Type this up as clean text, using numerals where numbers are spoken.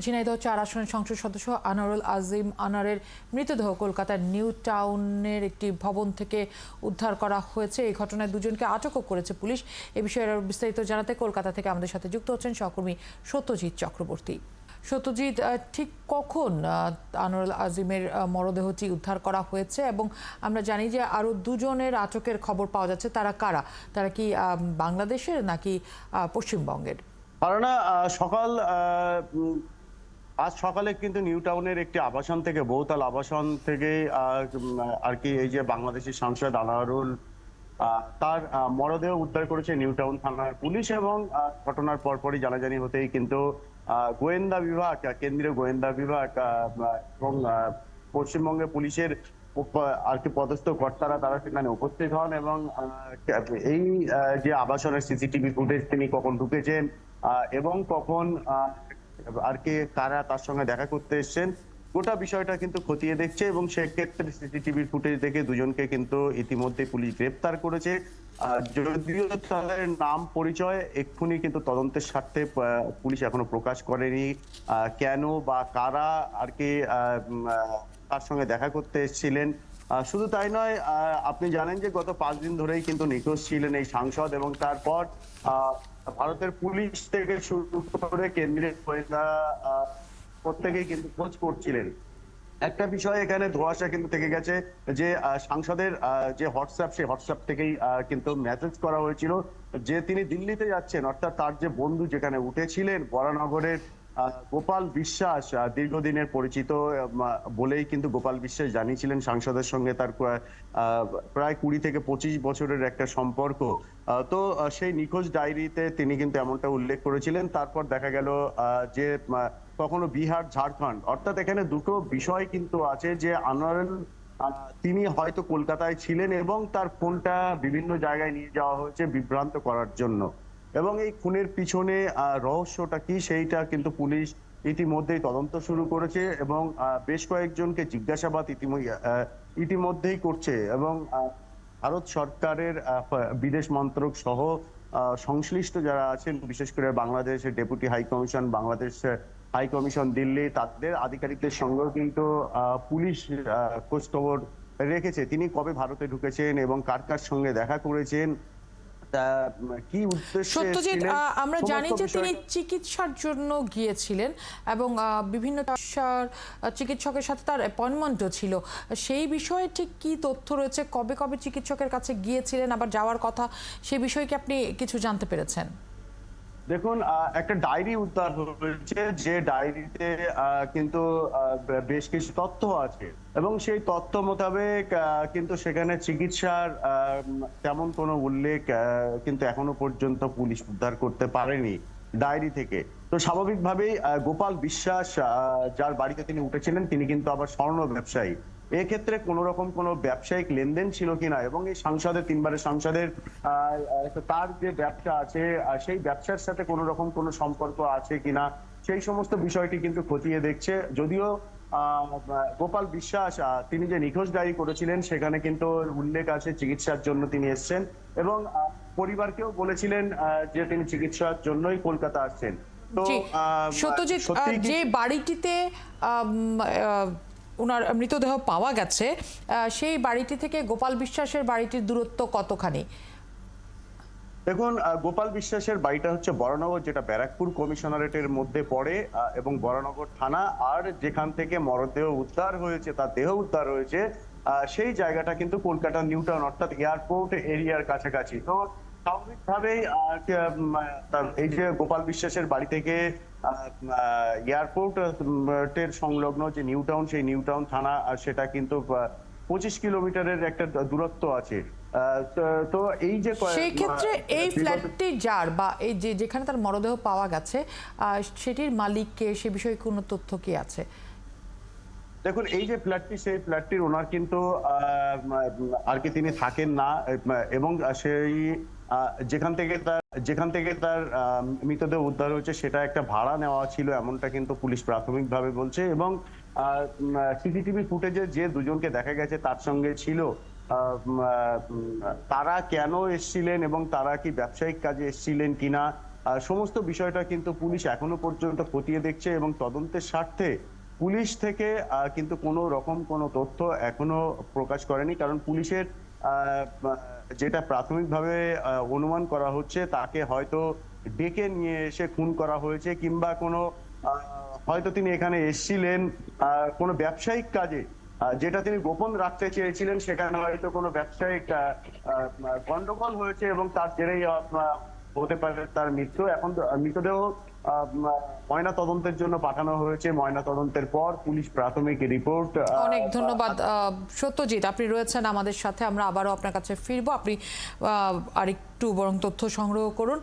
ঝিনাইদহ ৪ আসনের সংসদ সদস্য আনোয়ারুল আজিম আনারের মৃতদেহ কলকাতার নিউ টাউনের একটি ভবন থেকে উদ্ধার করা হয়েছে। এই ঘটনায় দুজনকে আটকও করেছে পুলিশ। এ বিষয়ে আরও বিস্তারিত জানাতে কলকাতা থেকে আমাদের সাথে যুক্ত হচ্ছেন সহকর্মী সত্যজিৎ চক্রবর্তী। সত্যজিৎ, ঠিক কখন আনোয়ারুল আজিমের মরদেহটি উদ্ধার করা হয়েছে এবং আমরা জানি যে আরও দুজনের আটকের খবর পাওয়া যাচ্ছে, তারা কারা? তারা কি বাংলাদেশের নাকি পশ্চিমবঙ্গের? কারণ আজ সকালে কিন্তু নিউ টাউনের একটি আবাসন থেকে, বহুতল আবাসন থেকে আর কি এই যে বাংলাদেশি সাংসদ আনোয়ারুল তার মরদেহ উদ্ধার করেছে নিউ টাউন থানার পুলিশ। এবং ঘটনার পরপরই জানাজানি হতেই কিন্তু গোয়েন্দা বিভাগ, কেন্দ্রীয় গোয়েন্দা বিভাগ এবং পশ্চিমবঙ্গের পুলিশের আর কি পদস্থ কর্তারা তারা সেখানে উপস্থিত হন এবং এই যে আবাসনের সিসিটিভি ফুটেজ তিনি কখন ঢুকেছেন এবং কখন আর কি কারা তার সঙ্গে দেখা করতে এসেছেন, গোটা বিষয়টা কিন্তু খতিয়ে দেখছে। এবং সেক্ষেত্রে সিসিটিভির ফুটেজ দেখে দুজনকে কিন্তু ইতিমধ্যে পুলিশ গ্রেপ্তার করেছে। যদিও তাদের নাম পরিচয় এক্ষুনি কিন্তু তদন্তের স্বার্থে পুলিশ এখনো প্রকাশ করেনি, কেন বা কারা আর কি তার সঙ্গে দেখা করতে এসেছিলেন। শুধু তাই নয়, আপনি জানেন যে গত 5 দিন ধরেই কিন্তু নিখোঁজ ছিলেন এই সাংসদ এবং তারপর ভারতের পুলিশ থেকে শুরু করে কেন্দ্রীয় গোয়েন্দা প্রত্যেকেই কিন্তু খোঁজ করছিলেন। একটা বিষয় এখানে ধোঁয়াশা কিন্তু থেকে গেছে যে সাংসদের যে হোয়াটসঅ্যাপ, সেই হোয়াটসঅ্যাপ থেকেই কিন্তু মেসেজ করা হয়েছিল যে তিনি দিল্লিতে যাচ্ছেন, অর্থাৎ তার যে বন্ধু যেখানে উঠেছিলেন বরানগরের গোপাল বিশ্বাস, দীর্ঘদিনের পরিচিত বলেই কিন্তু গোপাল বিশ্বাস জানিয়েছিলেন সাংসদের সঙ্গে তার প্রায় 20 থেকে 25 বছরের একটা সম্পর্ক। তো সেই নিখোঁজ ডায়েরিতে তিনি কিন্তু এমনটা উল্লেখ করেছিলেন। তারপর দেখা গেল যে কখনো বিহার, ঝাড়খণ্ড, অর্থাৎ এখানে দুটো বিষয় কিন্তু আছে যে আনোয়ারুল তিনি হয়তো কলকাতায় ছিলেন এবং তার ফোনটা বিভিন্ন জায়গায় নিয়ে যাওয়া হয়েছে বিভ্রান্ত করার জন্য। এবং এই খুনের পিছনে রহস্যটা কি সেইটা কিন্তু পুলিশ ইতিমধ্যেই তদন্ত শুরু করেছে এবং বেশ কয়েকজনকে জিজ্ঞাসাবাদ ইতিমধ্যেই করছে। এবং ভারত সরকারের বিদেশ মন্ত্রক সহ সংশ্লিষ্ট যারা আছেন, বিশেষ করে বাংলাদেশের deputy high commission, Bangladesh high commission Delhi, তাদের আধিকারিকদের সঙ্গেও কিন্তু পুলিশ খোঁজখবর রেখেছে তিনি কবে ভারতে ঢুকেছেন এবং কার কার সঙ্গে দেখা করেছেন, কি উদ্দেশ্যে। সত্যজিৎ, আমরা জানি যে তিনি চিকিৎসার জন্য গিয়েছিলেন এবং বিভিন্ন চিকিৎসকের সাথে তার অ্যাপয়েন্টমেন্টও ছিল। সেই বিষয়ে ঠিক কি তথ্য রয়েছে? কবে কবে চিকিৎসকের কাছে গিয়েছিলেন, আবার যাওয়ার কথা, সেই বিষয়ে কি আপনি কিছু জানতে পেরেছেন? দেখুন, একটা ডায়েরি উদ্ধার হয়েছে, যে ডায়েরিতে কিন্তু বেশ কিছু তথ্য আছে এবং সেই তথ্য মোতাবেক কিন্তু সেখানে চিকিৎসার তেমন কোনো উল্লেখ কিন্তু এখনো পর্যন্ত পুলিশ উদ্ধার করতে পারেনি ডায়েরি থেকে। তো স্বাভাবিকভাবেই গোপাল বিশ্বাস যার বাড়িতে তিনি উঠেছিলেন তিনি কিন্তু আবার স্বর্ণ ব্যবসায়ী। এক্ষেত্রে কোন রকম কোনো ব্যবসায়িক লেনদেন ছিল কিনা এবং এই সাংসদের, 3 বারের সাংসদের তার যে ব্যবসা আছে সেই ব্যবসার সাথে কোন রকম কোনো সম্পর্ক আছে কিনা সেই সমস্ত বিষয়টি কিন্তু খতিয়ে দেখছে। যদিও গোপাল বিশ্বাস তিনি যে নিখোঁজ ডায়েরি করেছিলেন সেখানে কিন্তু উল্লেখ আছে চিকিৎসার জন্য তিনি এসেছেন এবং পরিবারকেও বলেছিলেন যে তিনি চিকিৎসার জন্যই কলকাতা আসছেন। তো সত্যজিৎ, যে বাড়িটিতে ওনার মৃতদেহ পাওয়া গেছে সেই বাড়িটি থেকে গোপাল বিশ্বাসের বাড়িটির দূরত্ব কতখানি? দেখুন, গোপাল বিশ্বাসের বাড়িটা হচ্ছে বরানগর, যেটা ব্যারাকপুর কমিশনারেটের মধ্যে পড়ে এবং বরানগর থানা। আর যেখান থেকে মরদেহ উদ্ধার হয়েছে, তার দেহ উদ্ধার হয়েছে, সেই জায়গাটা কিন্তু কলকাতা নিউ টাউন অর্থাৎ এয়ারপোর্ট এরিয়ার কাছাকাছি। তো স্বাভাবিকভাবেই এই যে গোপাল বিশ্বাসের বাড়ি থেকে এয়ারপোর্টের সংলগ্ন যে নিউ টাউন, সেই নিউ টাউন থানা, সেটা কিন্তু 25 কিলোমিটারের একটা দূরত্ব আছে। তো এই যে সেই ক্ষেত্রে এই ফ্ল্যাটটি যার বা এই যে যেখানে তার মরদেহ পাওয়া গেছে সেটির মালিক কে, সে বিষয়ে কোনো তথ্য কি আছে? দেখুন, এই যে ফ্ল্যাটটি, সেই ফ্ল্যাটটির ওনার কিন্তু আর কি তিনি থাকেন না এবং সেই যেখান থেকে তার মৃতদেহ উদ্ধার হয়েছে সেটা একটা ভাড়া নেওয়া ছিল, এমনটা কিন্তু পুলিশ প্রাথমিকভাবে বলছে। এবং সিসিটিভি ফুটেজে যে দুজনকে দেখা গেছে তার সঙ্গে ছিল তারা কেন এসেছিলেন এবং তারা কি ব্যবসায়িক কাজে এসেছিলেন কিনা সমস্ত বিষয়টা কিন্তু পুলিশ এখনো পর্যন্ত খতিয়ে দেখছে এবং তদন্তের স্বার্থে পুলিশ থেকে কিন্তু কোনো রকম কোনো তথ্য এখনো প্রকাশ করেনি, কারণ পুলিশের যেটা প্রাথমিকভাবে অনুমান করা হচ্ছে তাকে হয়তো ডেকে নিয়ে এসে খুন করা হয়েছে, কিংবা কোনো হয়তো তিনি এখানে এসেছিলেন কোনো ব্যবসায়িক কাজে, যেটা তিনি গোপন রাখতে চেয়েছিলেন, সেখানে হয়তো কোনো ব্যবসায়িক গন্ডগোল হয়েছে এবং তার জেরেই হতে পারে তার মৃত্যু। এখন মৃতদেহ ময়না তদন্তের জন্য পাঠানো হয়েছে। ময়না তদন্তের পর পুলিশ প্রাথমিক রিপোর্ট। অনেক ধন্যবাদ সত্যজিৎ, আপনি রয়েছেন আমাদের সাথে। আমরা আবারও আপনার কাছে ফিরবো, আপনি আরেকটু বরং তথ্য সংগ্রহ করুন।